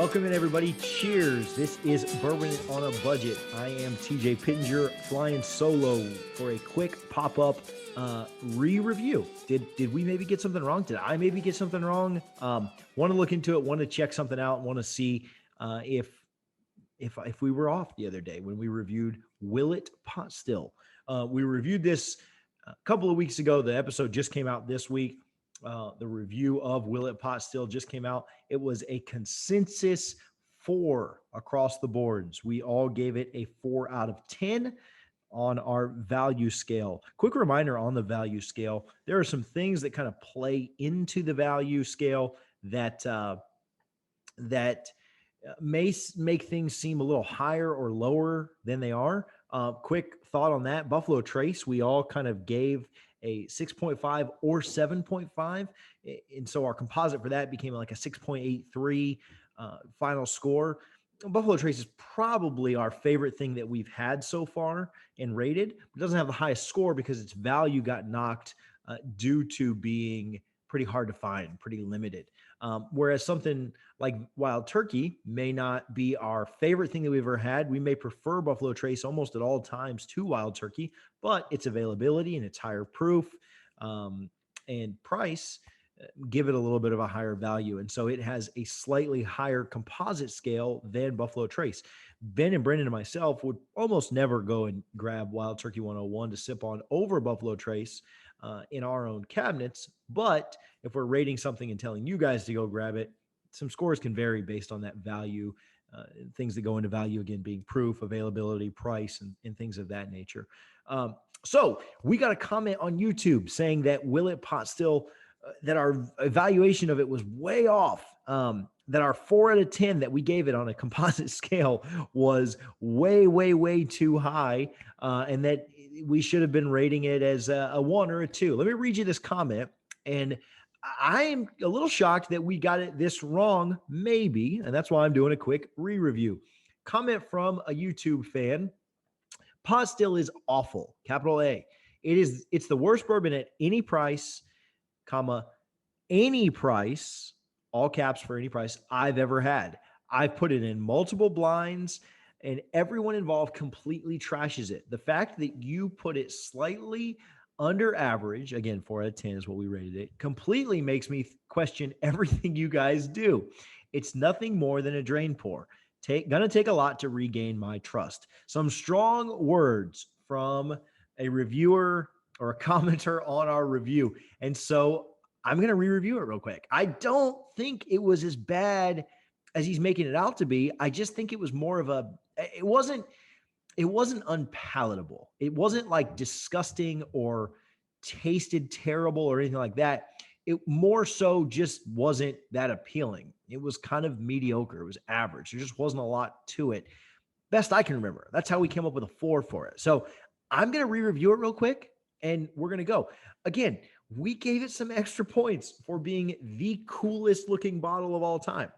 Welcome in, everybody. Cheers. This is Bourbon on a Budget. I am TJ Pittenger, flying solo for a quick pop-up re-review. Did we maybe get something wrong? Did I maybe get something wrong? Want to look into it, want to check something out, want to see if we were off the other day when we reviewed Willett Pot Still. We reviewed this a couple of weeks ago. The episode just came out this week. The review of Willett Pot Still just came out. It was a consensus 4 across the boards. We all gave it a 4 out of 10 on our value scale. Quick reminder on the value scale, there are some things that kind of play into the value scale that may make things seem a little higher or lower than they are. Quick thought on that. Buffalo Trace, we all kind of gave a 6.5 or 7.5. And so our composite for that became like a 6.83 final score. Buffalo Trace is probably our favorite thing that we've had so far and rated. It doesn't have the highest score because its value got knocked due to being pretty hard to find, pretty limited. Whereas something like Wild Turkey may not be our favorite thing that we've ever had. We may prefer Buffalo Trace almost at all times to Wild Turkey, but its availability and its higher proof and price give it a little bit of a higher value. And so it has a slightly higher composite scale than Buffalo Trace. Ben and Brendan and myself would almost never go and grab Wild Turkey 101 to sip on over Buffalo Trace in our own cabinets. But if we're rating something and telling you guys to go grab it, some scores can vary based on that value, things that go into value, again, being proof, availability, price, and things of that nature. So we got a comment on YouTube saying that Willett Pot Still, that our evaluation of it was way off, that our 4 out of 10 that we gave it on a composite scale was way, way, way too high, and that we should have been rating it as a 1 or a 2. Let me read you this comment, and I am a little shocked that we got it this wrong, maybe, and that's why I'm doing a quick re-review. Comment from a YouTube fan: Pot Still is awful, capital A. It's the worst bourbon at any price, comma, any price, all caps for any price I've ever had. I've put it in multiple blinds, and everyone involved completely trashes it. The fact that you put it slightly under average, again, 4 out of 10 is what we rated it, completely makes me question everything you guys do. It's nothing more than a drain pour. Gonna take a lot to regain my trust. Some strong words from a reviewer or a commenter on our review. And so I'm going to re-review it real quick. I don't think it was as bad as he's making it out to be. I just think it was more of it wasn't unpalatable. It wasn't like disgusting or tasted terrible or anything like that. It more so just wasn't that appealing. It was kind of mediocre. It was average. There just wasn't a lot to it. Best I can remember. That's how we came up with a 4 for it. So I'm going to re-review it real quick, and we're going to go. Again, we gave it some extra points for being the coolest looking bottle of all time.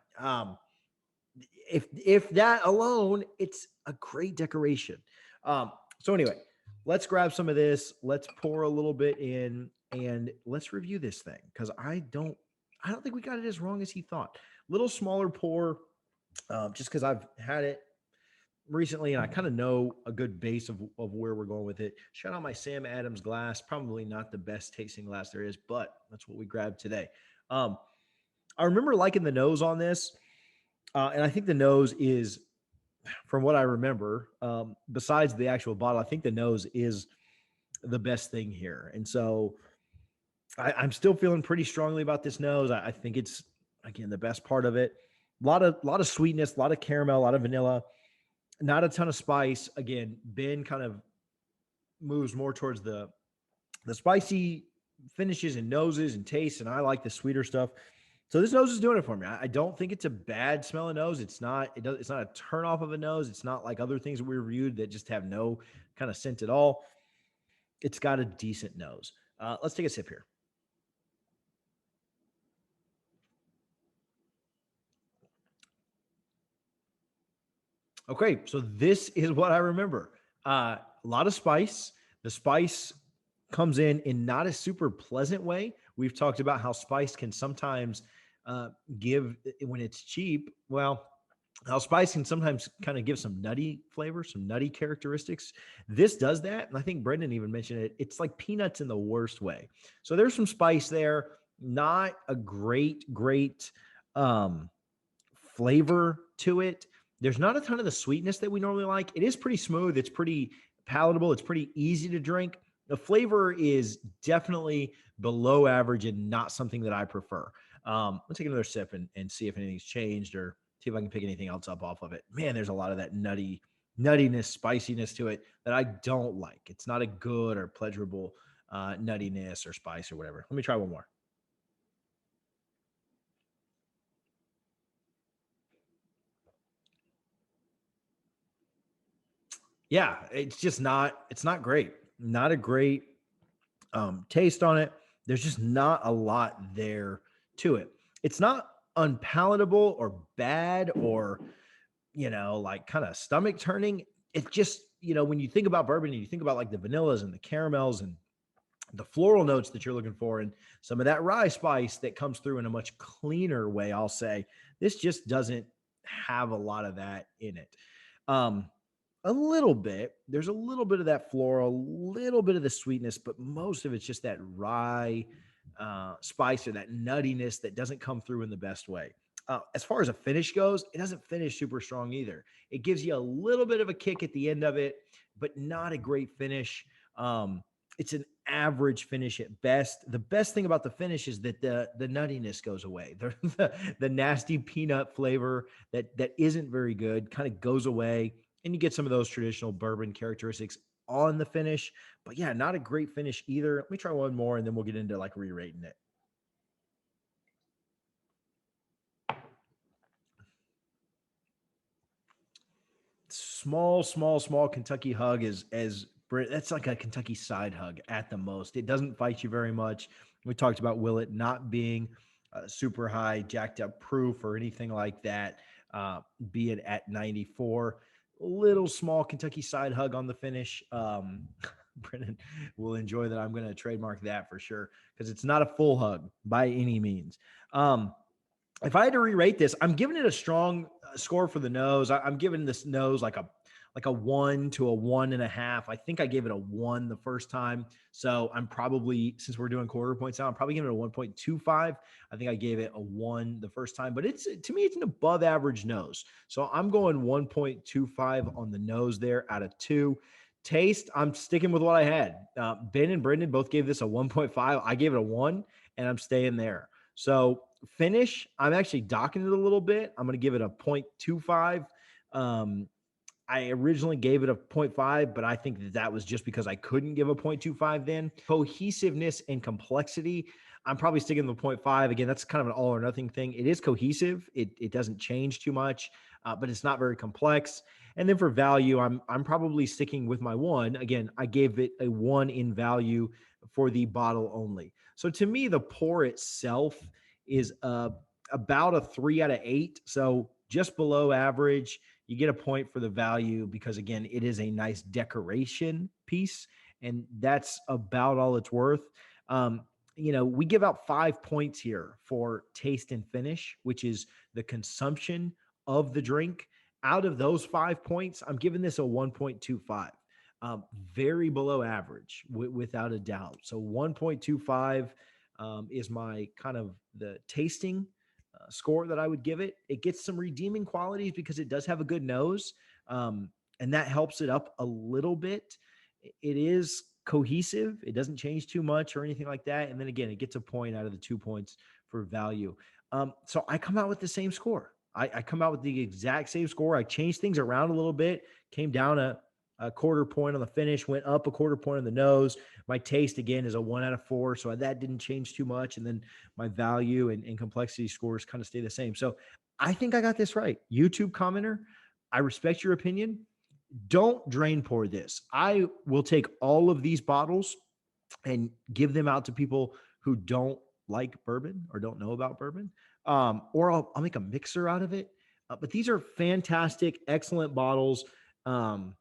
If that alone, it's a great decoration. So anyway, let's grab some of this. Let's pour a little bit in, and let's review this thing, because I don't think we got it as wrong as he thought. Little smaller pour, just because I've had it recently and I kind of know a good base of where we're going with it. Shout out my Sam Adams glass. Probably not the best tasting glass there is, but that's what we grabbed today. I remember liking the nose on this, and I think the nose is, from what I remember, besides the actual bottle, I think the nose is the best thing here. And so I'm still feeling pretty strongly about this nose. I think it's, again, the best part of it. A lot of sweetness, a lot of caramel, a lot of vanilla, not a ton of spice. Again, Ben kind of moves more towards the spicy finishes and noses and tastes, and I like the sweeter stuff. So this nose is doing it for me. I don't think it's a bad smelling nose. It's not a turn off of a nose. It's not like other things that we reviewed that just have no kind of scent at all. It's got a decent nose. Let's take a sip here. Okay, so this is what I remember. A lot of spice. The spice comes in not a super pleasant way. We've talked about how spice can sometimes give, when it's cheap, well, Now, spice can sometimes kind of give some nutty flavor, some nutty characteristics. This does that. And I think Brendan even mentioned it. It's like peanuts in the worst way. So there's some spice there, not a great um, flavor to it. There's not a ton of the sweetness that we normally like. It is pretty smooth. It's pretty palatable. It's pretty easy to drink. The flavor is definitely below average and not something that I prefer. Let's take another sip and see if anything's changed or see if I can pick anything else up off of it. Man, there's a lot of that nuttiness, spiciness to it that I don't like. It's not a good or pleasurable nuttiness or spice or whatever. Let me try one more. Yeah, it's not great. Not a great taste on it. There's just not a lot there to it. It's not unpalatable or bad or, like kind of stomach turning. It just, when you think about bourbon and you think about like the vanillas and the caramels and the floral notes that you're looking for and some of that rye spice that comes through in a much cleaner way, I'll say, this just doesn't have a lot of that in it. Um, a little bit. There's a little bit of that floral, a little bit of the sweetness, but most of it's just that rye spice or that nuttiness that doesn't come through in the best way. As far as a finish goes, it doesn't finish super strong either. It gives you a little bit of a kick at the end of it, but not a great finish. It's an average finish at best. The best thing about the finish is that the nuttiness goes away. The nasty peanut flavor that isn't very good kind of goes away, and you get some of those traditional bourbon characteristics on the finish. But yeah, not a great finish either. Let me try one more, and then we'll get into like re-rating it. Small Kentucky hug is as that's like a Kentucky side hug at the most. It doesn't fight you very much. We talked about Willett not being super high jacked up proof or anything like that, be it at 94. Little small Kentucky side hug on the finish. Brennan will enjoy that. I'm going to trademark that for sure because it's not a full hug by any means. If I had to re-rate this, I'm giving it a strong score for the nose. I'm giving this nose like a 1 to 1.5. I think I gave it a 1 the first time. So I'm probably, since we're doing quarter points now, I'm probably giving it a 1.25. I think I gave it a 1 the first time, but it's, to me, it's an above average nose. So I'm going 1.25 on the nose there out of 2. Taste, I'm sticking with what I had. Ben and Brendan both gave this a 1.5. I gave it a 1, and I'm staying there. So finish, I'm actually docking it a little bit. I'm going to give it a 0.25. Um, I originally gave it a 0.5, but I think that was just because I couldn't give a 0.25 then. Cohesiveness and complexity, I'm probably sticking with 0.5. Again, that's kind of an all or nothing thing. It is cohesive. It doesn't change too much, but it's not very complex. And then for value, I'm probably sticking with my 1. Again, I gave it a 1 in value for the bottle only. So to me, the pour itself is about a 3 out of 8. So just below average. You get a point for the value because, again, it is a nice decoration piece, and that's about all it's worth. We give out 5 points here for taste and finish, which is the consumption of the drink. Out of those 5 points, I'm giving this a 1.25. Very below average, without a doubt. So 1.25 is my kind of the tasting score that I would give it. It gets some redeeming qualities because it does have a good nose, and that helps it up a little bit. It is cohesive. It doesn't change too much or anything like that. And then again, it gets a point out of the 2 points for value. So I come out with the same score. I come out with the exact same score. I changed things around a little bit, came down a quarter point on the finish, went up a quarter point on the nose. My taste, again, is a 1 out of 4. So that didn't change too much. And then my value and complexity scores kind of stay the same. So I think I got this right. YouTube commenter, I respect your opinion. Don't drain pour this. I will take all of these bottles and give them out to people who don't like bourbon or don't know about bourbon. Or I'll make a mixer out of it. But these are fantastic, excellent bottles. Um,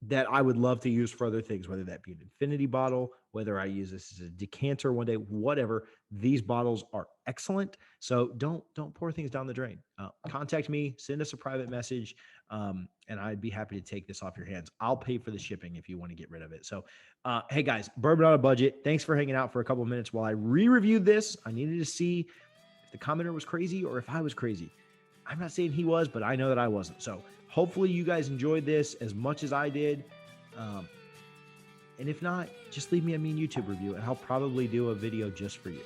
that I would love to use for other things, whether that be an infinity bottle, whether I use this as a decanter one day, whatever. These bottles are excellent. So don't pour things down the drain. Contact me, send us a private message, and I'd be happy to take this off your hands. I'll pay for the shipping if you want to get rid of it. So, hey guys, bourbon on a budget. Thanks for hanging out for a couple of minutes while I re-reviewed this. I needed to see if the commenter was crazy or if I was crazy. I'm not saying he was, but I know that I wasn't. So hopefully you guys enjoyed this as much as I did. And if not, just leave me a mean YouTube review and I'll probably do a video just for you.